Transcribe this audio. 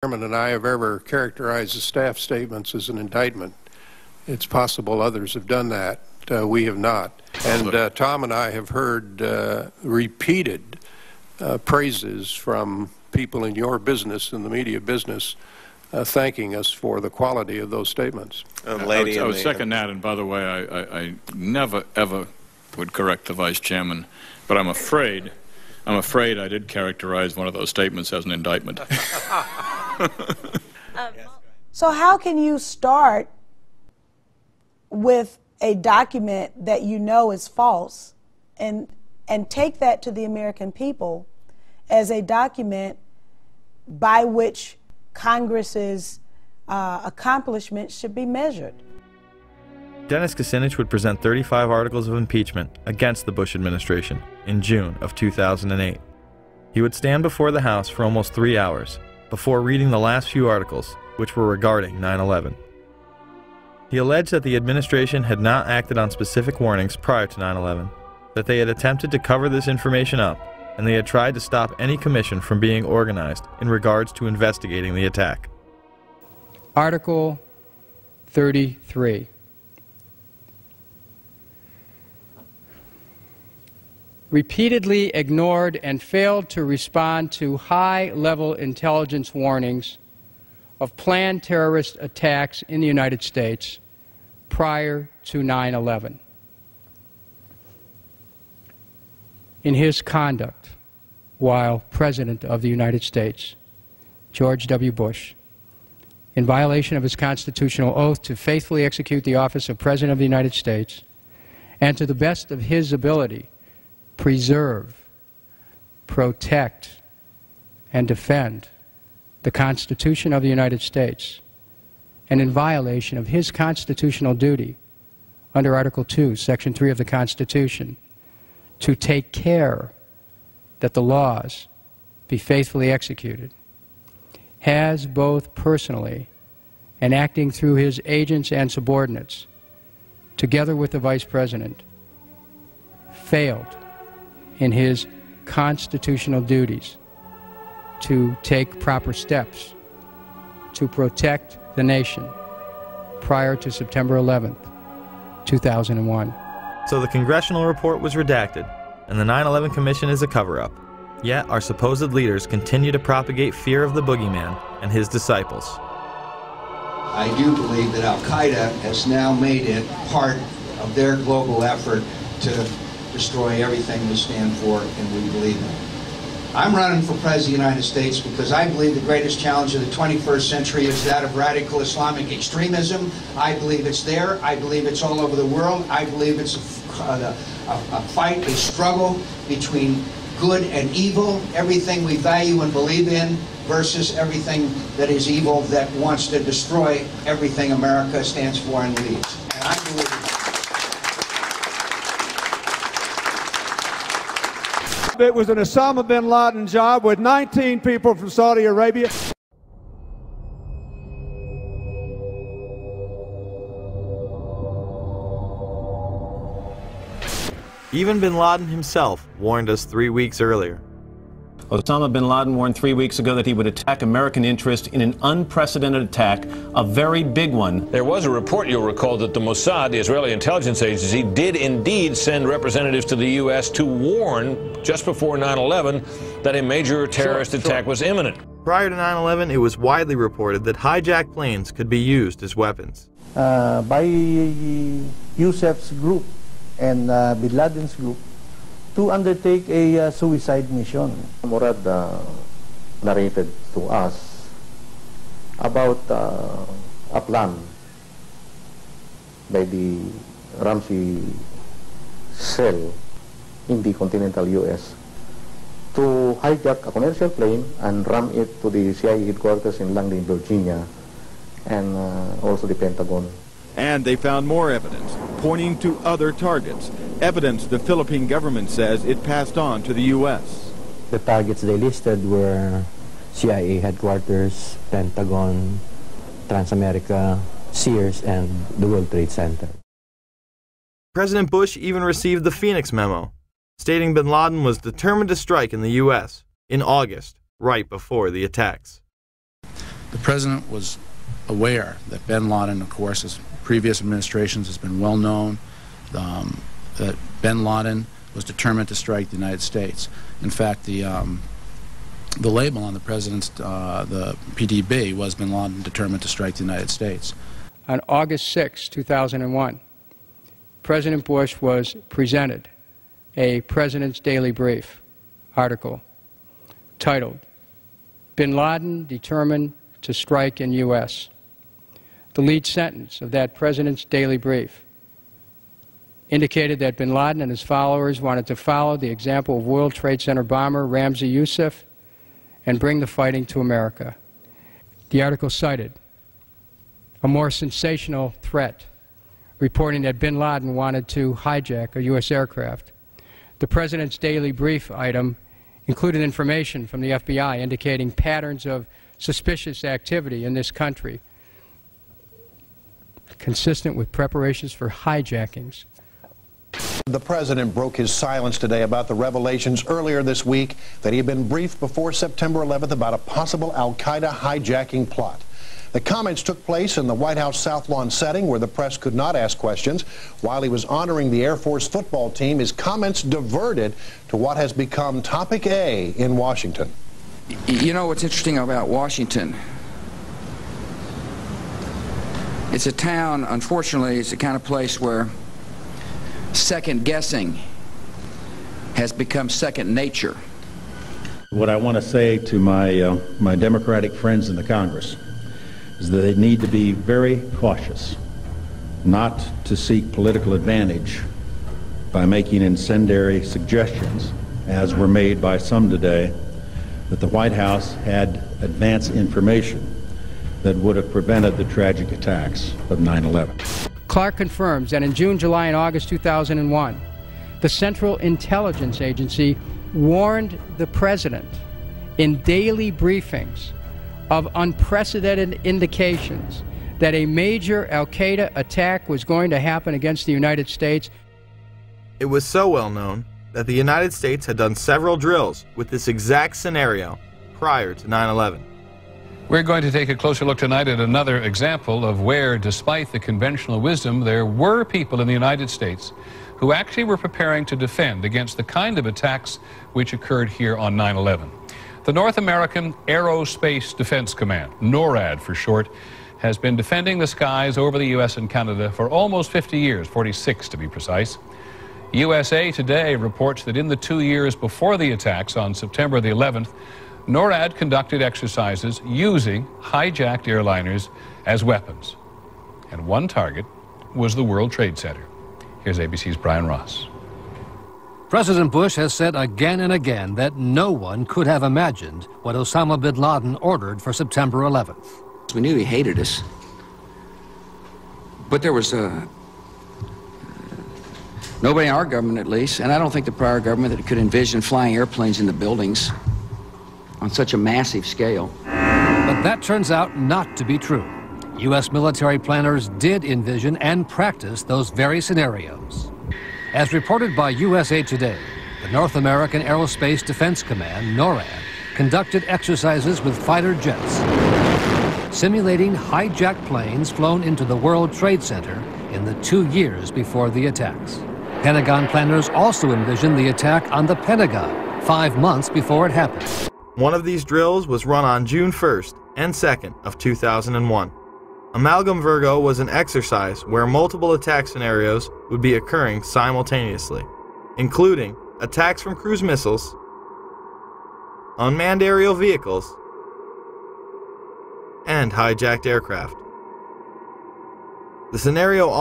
Chairman and I have ever characterized the staff statements as an indictment. It's possible others have done that. We have not. And Tom and I have heard repeated praises from people in your business, in the media business, thanking us for the quality of those statements. I would second that, and by the way, I never, ever would correct the Vice Chairman, but I'm afraid I did characterize one of those statements as an indictment. So how can you start with a document that you know is false and take that to the American people as a document by which Congress's accomplishments should be measured? Dennis Kucinich would present 35 articles of impeachment against the Bush administration in June of 2008. He would stand before the House for almost 3 hours before reading the last few articles, which were regarding 9/11. He alleged that the administration had not acted on specific warnings prior to 9/11, that they had attempted to cover this information up, and they had tried to stop any commission from being organized in regards to investigating the attack. Article 33. Repeatedly ignored and failed to respond to high-level intelligence warnings of planned terrorist attacks in the United States prior to 9/11. In his conduct while President of the United States, George W. Bush, in violation of his constitutional oath to faithfully execute the office of President of the United States and to the best of his ability preserve, protect, and defend the Constitution of the United States, and in violation of his constitutional duty under Article 2, Section 3 of the Constitution, to take care that the laws be faithfully executed, has both personally and acting through his agents and subordinates, together with the Vice President, failed in his constitutional duties to take proper steps to protect the nation prior to September 11th, 2001. So the congressional report was redacted, and the 9/11 Commission is a cover-up. Yet our supposed leaders continue to propagate fear of the boogeyman and his disciples. I do believe that Al-Qaeda has now made it part of their global effort to destroy everything we stand for and we believe in. I'm running for President of the United States because I believe the greatest challenge of the 21st century is that of radical Islamic extremism. I believe it's there. I believe it's all over the world. I believe it's a fight, a struggle between good and evil, everything we value and believe in versus everything that is evil that wants to destroy everything America stands for and leads. And I believe it was an Osama bin Laden job with 19 people from Saudi Arabia. Even bin Laden himself warned us 3 weeks earlier. Osama bin Laden warned 3 weeks ago that he would attack American interest in an unprecedented attack, a very big one. There was a report, you'll recall, that the Mossad, the Israeli intelligence agency, did indeed send representatives to the U.S. to warn, just before 9/11, that a major terrorist attack was imminent. Prior to 9/11, it was widely reported that hijacked planes could be used as weapons. By Youssef's group and bin Laden's group to undertake a suicide mission. Murad narrated to us about a plan by the Ramsey cell in the continental U.S. to hijack a commercial plane and ram it to the CIA headquarters in Langley, Virginia, and also the Pentagon. And they found more evidence, pointing to other targets, evidence the Philippine government says it passed on to the U.S. The targets they listed were CIA headquarters, Pentagon, Transamerica, Sears, and the World Trade Center. President Bush even received the Phoenix memo, stating bin Laden was determined to strike in the U.S. in August, right before the attacks. The President was aware that bin Laden, of course, as previous administrations has been well known, that bin Laden was determined to strike the United States. In fact, the label on the President's, the PDB, was bin Laden determined to strike the United States. On August 6, 2001, President Bush was presented a President's Daily Brief article titled, "Bin Laden Determined to Strike in U.S." The lead sentence of that President's Daily Brief indicated that bin Laden and his followers wanted to follow the example of World Trade Center bomber Ramzi Youssef and bring the fighting to America. The article cited a more sensational threat, reporting that bin Laden wanted to hijack a U.S. aircraft. The President's Daily Brief item included information from the FBI indicating patterns of suspicious activity in this country, consistent with preparations for hijackings. The President broke his silence today about the revelations earlier this week that he had been briefed before September 11th about a possible al-Qaeda hijacking plot. The comments took place in the White House South Lawn setting where the press could not ask questions. While he was honoring the Air Force football team, his comments diverted to what has become topic A in Washington. You know what's interesting about Washington? It's a town, unfortunately, it's the kind of place where second guessing has become second nature. What I want to say to my Democratic friends in the Congress is that they need to be very cautious not to seek political advantage by making incendiary suggestions, as were made by some today, that the White House had advance information that would have prevented the tragic attacks of 9/11. Clark confirms that in June, July, and August 2001, the Central Intelligence Agency warned the President in daily briefings of unprecedented indications that a major al-Qaeda attack was going to happen against the United States. It was so well known that the United States had done several drills with this exact scenario prior to 9/11. We're going to take a closer look tonight at another example of where, despite the conventional wisdom, there were people in the United States who actually were preparing to defend against the kind of attacks which occurred here on 9/11. The North American Aerospace Defense Command, NORAD for short, has been defending the skies over the U.S. and Canada for almost 50 years, 46 to be precise. USA Today reports that in the 2 years before the attacks on September the 11th, NORAD conducted exercises using hijacked airliners as weapons. And one target was the World Trade Center. Here's ABC's Brian Ross. President Bush has said again and again that no one could have imagined what Osama bin Laden ordered for September 11th. We knew he hated us, but there was nobody in our government, at least, and I don't think the prior government, that could envision flying airplanes into buildings on such a massive scale. But that turns out not to be true. U.S. military planners did envision and practice those very scenarios. As reported by USA Today, the North American Aerospace Defense Command, NORAD, conducted exercises with fighter jets, simulating hijacked planes flown into the World Trade Center in the 2 years before the attacks. Pentagon planners also envisioned the attack on the Pentagon 5 months before it happened. One of these drills was run on June 1st and 2nd of 2001. Amalgam Virgo was an exercise where multiple attack scenarios would be occurring simultaneously, including attacks from cruise missiles, unmanned aerial vehicles, and hijacked aircraft. The scenario